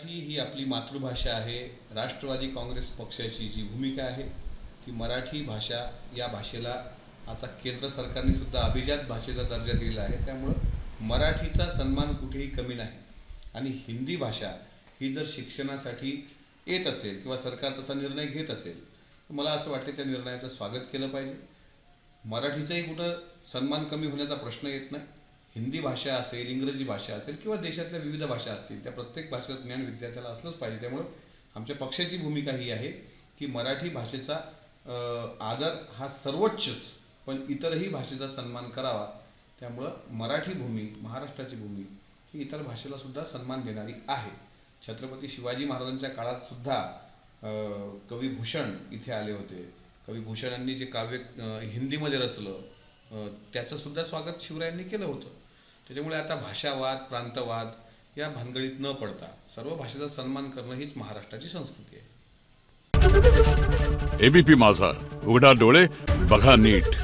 मराठी ही आपली मातृभाषा आहे. राष्ट्रवादी काँग्रेस पक्षाची जी भूमिका आहे ती मराठी भाषा या भाषेला आता केंद्र सरकारने सुद्धा अभिजात भाषेचा दर्जा दिलेला आहे. त्यामुळं मराठीचा सन्मान कुठेही कमी नाही. आणि हिंदी भाषा ही जर शिक्षणासाठी येत असेल किंवा सरकार तसा निर्णय घेत असेल तर मला असं वाटतं त्या निर्णयाचं स्वागत केलं पाहिजे. मराठीचाही कुठं सन्मान कमी होण्याचा प्रश्न येत नाही. हिंदी भाषा असेल, इंग्रजी भाषा असेल किंवा देशातल्या विविध भाषा असतील, त्या प्रत्येक भाषेचं ज्ञान विद्यार्थ्याला असलंच पाहिजे. त्यामुळं आमच्या पक्षाची भूमिका ही आहे की मराठी भाषेचा आदर हा सर्वोच्चच, पण इतरही भाषेचा सन्मान करावा. त्यामुळं मराठी भूमी, महाराष्ट्राची भूमी ही इतर भाषेला सुद्धा सन्मान देणारी आहे. छत्रपती शिवाजी महाराजांच्या काळात सुद्धा कवी भूषण इथे आले होते. कवी भूषणांनी जे काव्य हिंदीमध्ये रचलं त्याचं सुद्धा स्वागत शिवरायांनी केलं होतं. त्याच्यामुळे आता भाषावाद, प्रांतवाद या भानगडीत न पडता सर्व भाषेचा सन्मान करणं हीच महाराष्ट्राची संस्कृती आहे. एबीपी माझा, उघडा डोळे बघा नीट.